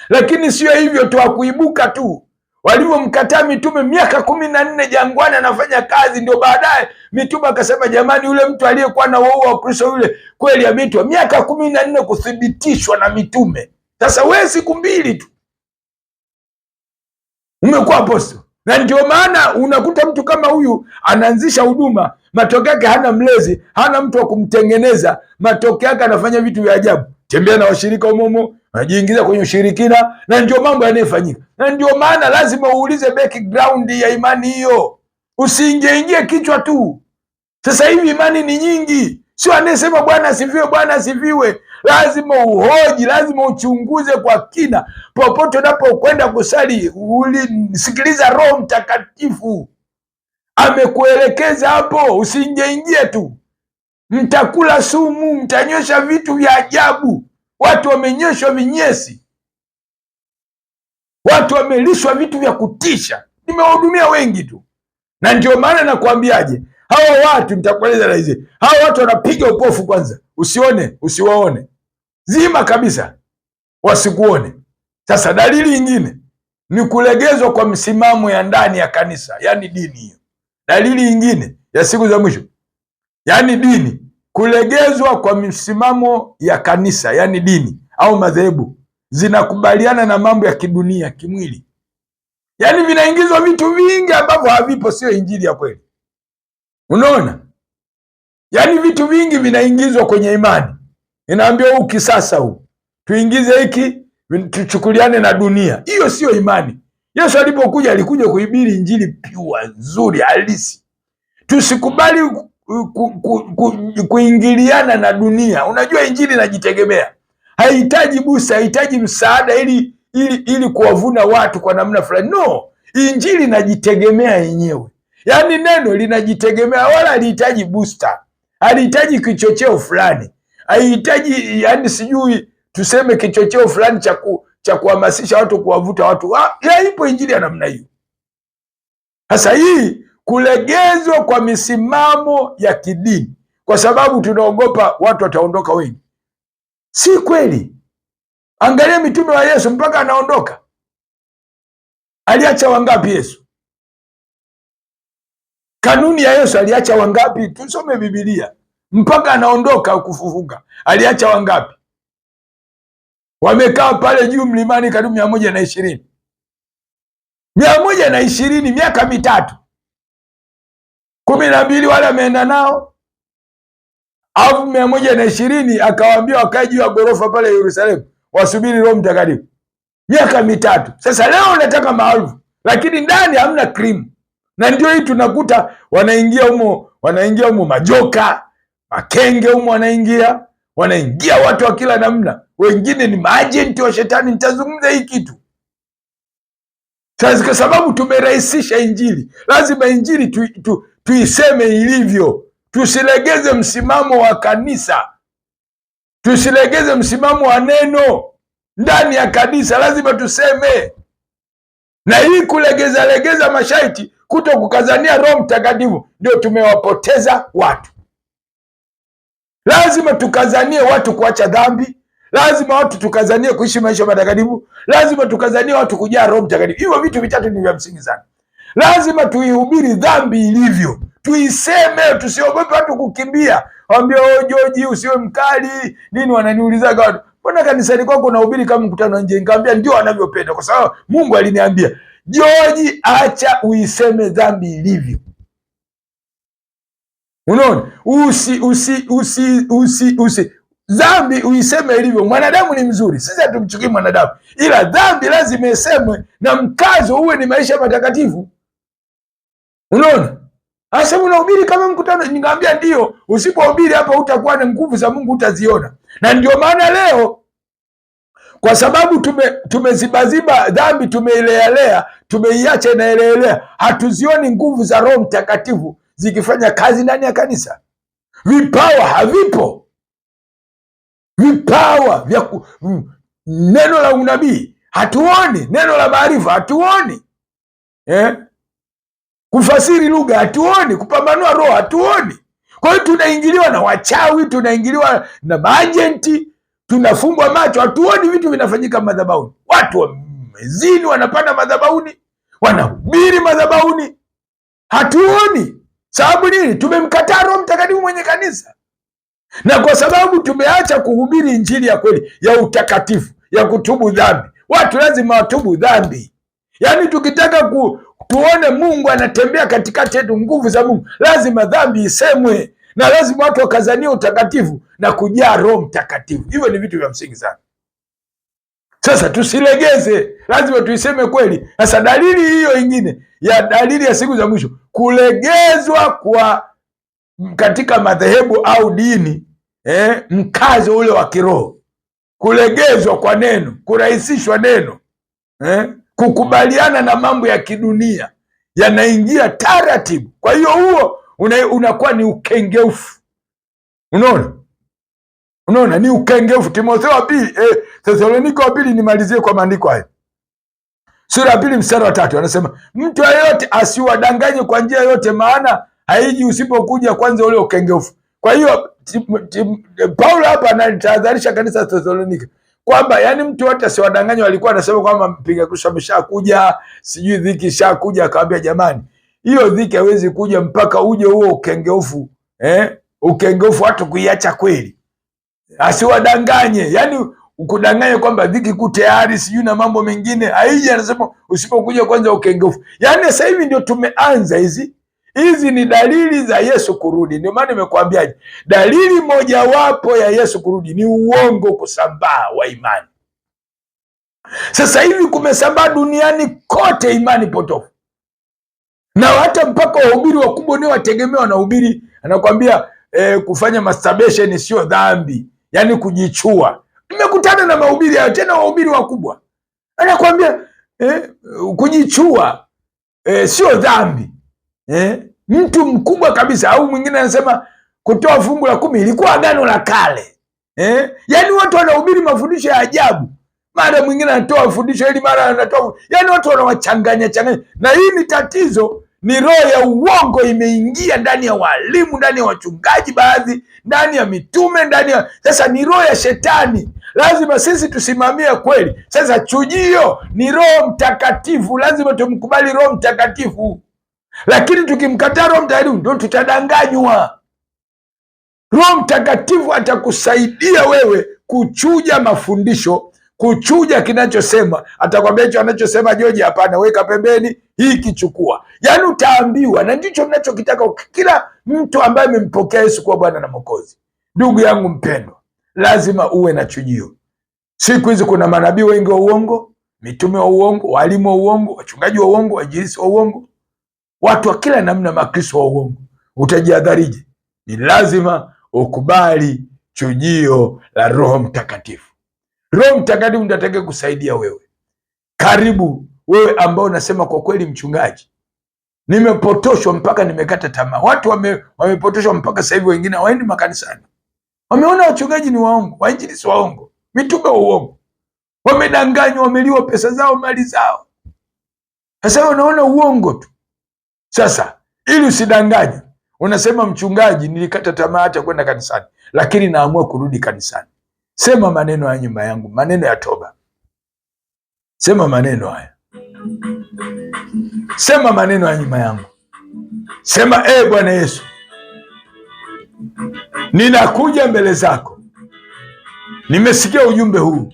[SPEAKER 1] Lakini sio hivyo tu, hakuibuka tu. Walivyomkataa mitume miaka 14 jangwani anafanya kazi, ndio baadaye mitume akasema, jamani, yule mtu aliyekuwa na waua wa Kristo yule kweli ameitwa. Miaka 14 kuthibitishwa na mitume. Sasa wewe siku mbili tu umekuwa apostol. Na ndio maana unakuta mtu kama huyu anaanzisha huduma, matokeo yake hana mlezi, hana mtu wa kumtengeneza, matokeo yake anafanya vitu vya ajabu. Tembea na washirika umomo, anajiingiza kwenye ushirikina, na ndio mambo yanayofanyika. Na ndio maana lazima uulize background ya imani hiyo, usiingie kichwa tu. Sasa hivi imani ni nyingi, sio anayesema Bwana asifiwe, Bwana asifiwe. Lazima uhoji, lazima uchunguze kwa kina. Popote unapokwenda kusali, sikiliza Roho Mtakatifu amekuelekeza hapo, usiingie tu. Mtakula sumu, mtanywesha vitu vya ajabu. Watu wamenyweshwa vinyesi, watu wamelishwa vitu vya kutisha. Nimewahudumia wengi tu, na ndio maana nakwambiaje, hawa watu, nitakueleza na hizi, hawa watu wanapiga upofu kwanza, usiwaone, zima kabisa, wasikuone. Sasa dalili nyingine ni kulegezwa kwa msimamo ya ndani ya kanisa, yani dini hiyo. Dalili nyingine ya siku za mwisho, yani dini, kulegezwa kwa msimamo ya kanisa, yani dini au madhehebu zinakubaliana na mambo ya kidunia, kimwili. Yani vinaingizwa vitu vingi ambavyo havipo, sio injili ya kweli. Unaona? Yani vitu vingi vinaingizwa kwenye imani. Inaambia huu kisasa huu, tuingize hiki, tuchukuliane na dunia. Hiyo sio imani. Yesu alipokuja alikuja kuhubiri injili pure, nzuri, halisi. Tusikubali kuingiliana na dunia. Unajua injili inajitegemea. Haihitaji busa, haihitaji msaada ili kuwavuna watu kwa namna fulani. No, injili inajitegemea yenyewe. Yaani neno linajitegemea, wala halihitaji booster. Halihitaji kichocheo fulani. Haihitaji, yani sijui tuseme kichocheo fulani cha kuhamasisha watu, kuwavuta watu. Ipo injili ya namna hiyo. Sasa hii kulegezwa kwa misimamo ya kidini kwa sababu tunaogopa watu wataondoka wengi, si kweli. Angalia mitume wa Yesu, mpaka anaondoka aliacha wangapi Yesu? Kanuni ya Yesu aliacha wangapi? Tusome Biblia. Mpaka anaondoka kufufuka aliacha wangapi? Wamekaa pale juu mlimani karibu 120. 120 miaka mitatu. 12 wale ameenda nao, alafu 120 akawaambia wakae juu ya gorofa pale Yerusalemu wasubiri Roho Mtakatifu. Miaka mitatu. Sasa leo unataka maarufu, lakini ndani hamna cream. Na ndio hii tunakuta wanaingia humo majoka, makenge humo wanaingia, wanaingia watu wa kila namna, wengine ni maajenti wa shetani. Nitazungumza hii kitu sasa kwa sababu tumerahisisha Injili. Lazima Injili tuiseme ilivyo, tusilegeze msimamo wa kanisa, tusilegeze msimamo wa neno ndani ya kanisa. Lazima tuseme, na hii legeza masharti, kuto kukazania Roho Mtakatifu, ndio tumewapoteza watu. Lazima tukazanie watu kuacha dhambi, lazima watu tukazanie kuishi maisha matakatifu, lazima tukazanie watu kujaa Roho Mtakatifu. Hivyo vitu vitatu ni vya msingi sana. Lazima tuihubiri dhambi ilivyo, tuiseme, tusiogope watu kukimbia, waambie George usiwe mkali nini. Wananiulizaga watu, mbona kanisani kwako unahubiri kama mkutano nje? Nikamwambia ndio wanavyopenda, kwa sababu Mungu aliniambia, George, acha uiseme dhambi ilivyo. Unaona, dhambi uiseme ilivyo. Mwanadamu ni mzuri, sisi hatumchukii mwanadamu, ila dhambi lazima isemwe na mkazo uwe ni maisha matakatifu. Unaona, asema unahubiri kama mkutano. Ningeambia ndio, usipohubiri hapa utakuwa na nguvu za Mungu utaziona. Na ndio maana leo, kwa sababu tumezibaziba dhambi, tumeilealea, tumeiacha inaelelea, hatuzioni nguvu za Roho Mtakatifu zikifanya kazi ndani ya kanisa. Vipawa havipo, vipawa vya neno la unabii hatuoni, neno la maarifa hatuoni, kufasiri lugha hatuoni, kupambanua roho hatuoni. Kwa hiyo tunaingiliwa na wachawi, tunaingiliwa na maajenti, tunafungwa macho, hatuoni vitu vinafanyika madhabahuni. Watu wamezini, wanapanda madhabahuni, wanahubiri madhabahuni, hatuoni. Sababu nini? Tumemkataa Roho Mtakatifu mwenye kanisa. Na kwa sababu tumeacha kuhubiri Injili ya kweli ya utakatifu, ya kutubu dhambi. Watu lazima watubu dhambi. Yaani tukitaka tuone Mungu anatembea katikati yetu, nguvu za Mungu, lazima dhambi isemwe, na lazima watu wakazania utakatifu na kujaa Roho Mtakatifu. Hivyo ni vitu vya msingi sana. Sasa tusilegeze, lazima tuiseme kweli. Sasa dalili hiyo ingine ya dalili ya siku za mwisho, kulegezwa kwa katika madhehebu au dini, mkazo ule wa kiroho, kulegezwa kwa neno, kurahisishwa neno, kukubaliana na mambo ya kidunia yanaingia taratibu. Kwa hiyo huo unakuwa ni ukengeufu. Unaona, ni ukengeufu. Timotheo wa pili, Thessalonike wa pili, nimalizie kwa maandiko haya, sura ya 2 mstari wa 3, anasema mtu yeyote asiwadanganye kwa njia yote, maana haiji usipokuja kwanza ule ukengeufu. Kwa hiyo Paulo hapa anatahadharisha kanisa la Thessalonike kwamba yani mtu yote asiwadanganye. Walikuwa anasema kwamba mpiga Kristo ameshakuja, sijui dhiki ishakuja. Akamwambia jamani, hiyo dhiki haiwezi kuja mpaka uje huo ukengeufu. Ukengeufu watu kuiacha kweli, asiwadanganye. Yani ukudanganye kwamba dhiki ku tayari sijui na mambo mengine, haiji. Anasema usipokuja kwanza ukengeufu. Yani sasa hivi ndio tumeanza hizi ni dalili za Yesu kurudi. Ndio maana nimekuambiaje, dalili mojawapo ya Yesu kurudi ni uongo kusambaa wa imani. Sasa hivi kumesambaa duniani kote imani potofu, na hata mpaka wahubiri wakubwa ndio wategemewa na hubiri, anakuambia kufanya masturbation sio dhambi, yani kujichua. Nimekutana na mahubiri hayo, tena wahubiri wakubwa, anakuambia kujichua sio dhambi. Mtu mkubwa kabisa. Au mwingine anasema kutoa fungu la 10 ilikuwa agano la kale. Yani watu wanahubiri mafundisho ya ajabu, mara mwingine anatoa fundisho hili, mara anatoa, yani watu wanawachanganya. Na hii ni tatizo, ni roho ya uongo imeingia ndani ya walimu, ndani ya wachungaji baadhi, ndani ya mitume, sasa ni roho ya shetani. Lazima sisi tusimamie kweli. Sasa chujio ni Roho Mtakatifu, lazima tumkubali Roho Mtakatifu. Lakini tukimkataa Roho Mtakatifu ndio tutadanganywa. Roho Mtakatifu atakusaidia wewe kuchuja mafundisho, kuchuja kinachosema. Atakwambia hicho anachosema George, hapana, weka pembeni, hii kichukua. Yaani utaambiwa, na ndicho ninachokitaka kila mtu ambaye amempokea Yesu kuwa Bwana na Mwokozi. Ndugu yangu mpendwa, lazima uwe na chujio. Siku hizi kuna manabii wengi wa uongo, mitume wa uongo, walimu wa uongo, wachungaji wa uongo, wainjilisti wa uongo, watu wa kila namna, makristo wa uongo. Utajihadharije? Ni lazima ukubali chujio la Roho Mtakatifu. Roho Mtakatifu ndiye atakaye kusaidia wewe. Karibu wewe ambao unasema kwa kweli, mchungaji, nimepotoshwa mpaka nimekata tamaa. Watu wamepotoshwa mpaka sasa hivi wengine hawaendi makanisani. Wameona wachungaji ni waongo, wainjilisti waongo, mitume wa uongo, wamedanganywa, wameliwa pesa zao, mali zao. Sasa unaona uongo tu. Sasa ili usidanganywe, unasema mchungaji, nilikata tamaa hata kwenda kanisani, lakini naamua kurudi kanisani. Sema maneno ya nyuma yangu, maneno ya toba. Sema maneno haya. Sema maneno ya nyuma yangu. Sema, Bwana Yesu, ninakuja mbele zako. Nimesikia ujumbe huu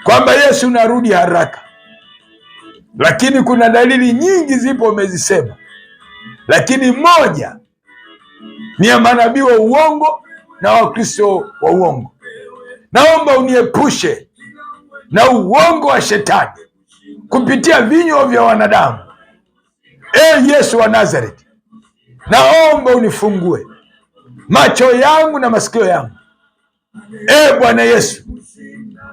[SPEAKER 1] kwamba Yesu narudi haraka, lakini kuna dalili nyingi zipo umezisema, lakini moja ni ya manabii wa uongo na Wakristo wa uongo. Naomba uniepushe na uongo wa shetani kupitia vinywa vya wanadamu. Yesu wa Nazareti, naomba unifungue macho yangu na masikio yangu. Bwana Yesu,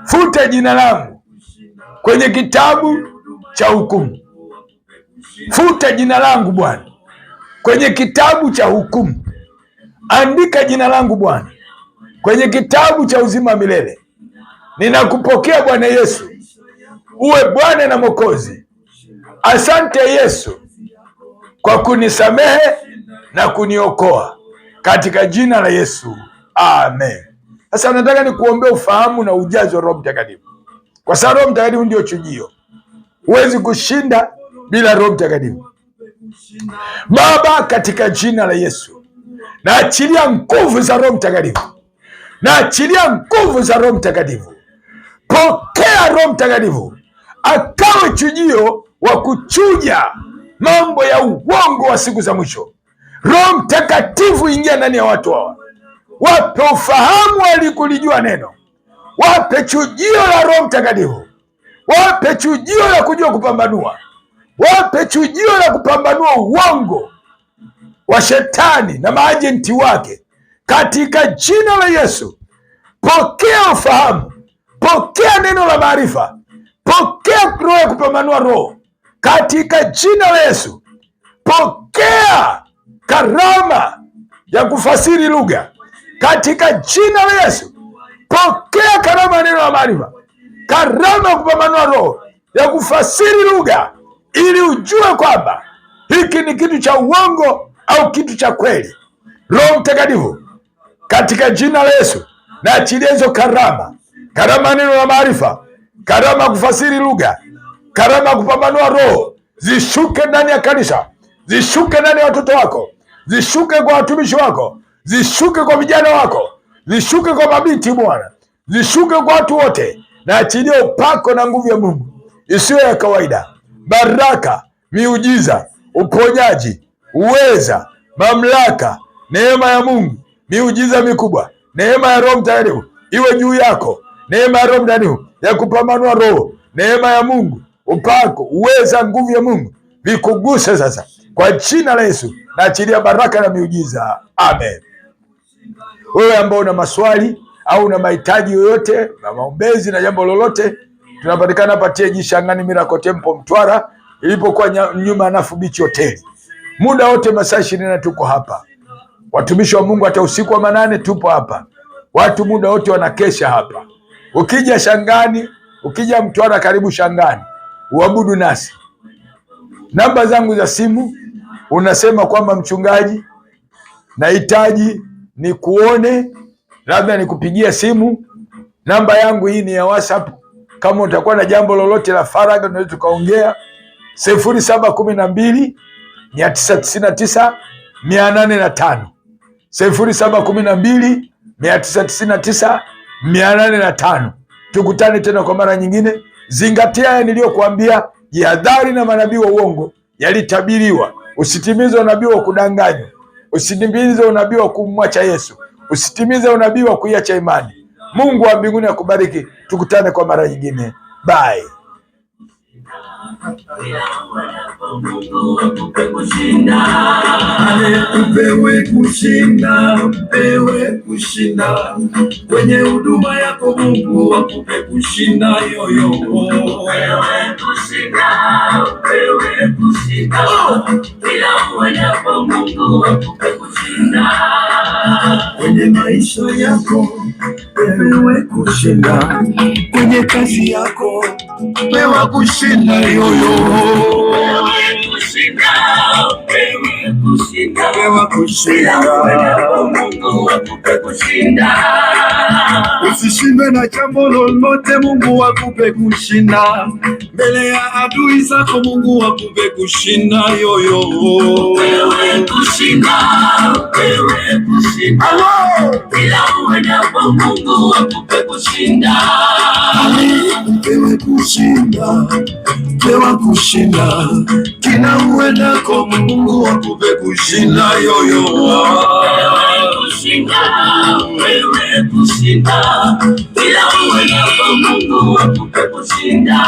[SPEAKER 1] futa jina langu kwenye kitabu cha hukumu. Futa jina langu Bwana kwenye kitabu cha hukumu. Andika jina langu Bwana kwenye kitabu cha uzima milele. Ninakupokea Bwana Yesu, uwe Bwana na Mwokozi. Asante Yesu kwa kunisamehe na kuniokoa, katika jina la Yesu, amen. Sasa nataka nikuombea ufahamu na ujazo wa Roho Mtakatifu, kwa sababu Roho Mtakatifu ndio chujio. Huwezi kushinda bila Roho Mtakatifu. Baba, katika jina la Yesu, naachilia nguvu za Roho Mtakatifu. Naachilia nguvu za Roho Mtakatifu. Pokea Roho Mtakatifu akawe chujio wa kuchuja mambo ya uongo wa siku za mwisho. Roho Mtakatifu, ingia ndani ya watu hawa, wape ufahamu walikulijua neno, wape chujio la Roho Mtakatifu, wape chujio la kujua kupambanua, wape chujio la kupambanua uongo wa shetani na maajenti wake, katika jina la Yesu. Pokea ufahamu, pokea neno la maarifa, pokea roho ya kupambanua roho, katika jina la Yesu. Pokea karama ya kufasiri lugha, katika jina la Yesu. Pokea karama ya neno la maarifa, karama ya kupambanua roho, ya kufasiri lugha, ili ujue kwamba hiki ni kitu cha uongo au kitu cha kweli. Roho Mtakatifu, katika jina la Yesu, naachilia hizo karama, karama ya neno la maarifa, karama ya kufasiri lugha, karama ya kupambanua roho, zishuke ndani ya kanisa, zishuke ndani ya watoto wako, zishuke kwa watumishi wako, zishuke kwa vijana wako, zishuke kwa mabinti Bwana, zishuke kwa watu wote. Naachilia upako na nguvu ya Mungu isiyo ya kawaida, baraka, miujiza, uponyaji, uweza, mamlaka, neema ya Mungu, miujiza mikubwa, neema ya Roho Mtakatifu iwe juu yako, neema ya Roho Mtakatifu ya kupambanua roho, neema ya Mungu, upako, uweza, nguvu ya Mungu vikuguse sasa, kwa jina la Yesu. Naachilia baraka na miujiza, amen. Wewe ambao una maswali au una mahitaji yoyote na maombezi na jambo lolote, tunapatikana hapa TAG Shangani Miracle Temple Mtwara, ilipokuwa nyuma ya Nafu Beach Hotel. Muda wote masaa 24 tuko hapa. Watumishi wa Mungu hata usiku wa manane tupo hapa. Watu muda wote wanakesha hapa. Ukija Shangani, ukija Mtwara, karibu Shangani, uabudu nasi. Namba zangu za simu, unasema kwamba mchungaji, nahitaji ni kuone, labda nikupigia simu. Namba yangu hii ni ya WhatsApp. Kama utakuwa na jambo lolote la faragha, tunaweza tukaongea. 0712 999 805, 0712 999 805. Tukutane tena kwa mara nyingine. Zingatia haya niliyokuambia. Jihadhari na manabii wa uongo, yalitabiriwa. Usitimize unabii wa kudanganywa, usitimize unabii wa kumwacha Yesu, usitimize unabii wa kuiacha imani. Mungu wa mbinguni akubariki. Tukutane kwa mara nyingine. Bye.
[SPEAKER 2] bila uwepo Mungu akupe kushinda. Upewe kushinda, upewe kushinda kwenye huduma yako, Mungu akupe kushinda yoyo. Upewe kushinda, upewe kushinda bila uwepo Mungu akupe kushinda kwenye maisha yako. Upewe kushinda kwenye kazi yako, upewe kushinda yoyo. Upewe kushinda, upewe kushinda, upewe kushinda Mungu akupe kushinda. Usishindwe na jambo lolote, Mungu akupe kushinda mbele ya adui zako, Mungu akupe kushinda yoyo. Upewe kushinda, upewe kushinda bila uwepo Mungu akupe kushinda. Upewe kushinda, upewe kushinda kila uendako, Mungu akupe kushinda yoyo. Upewe kushinda, upewe kushinda kila uendako, Mungu akupe kushinda.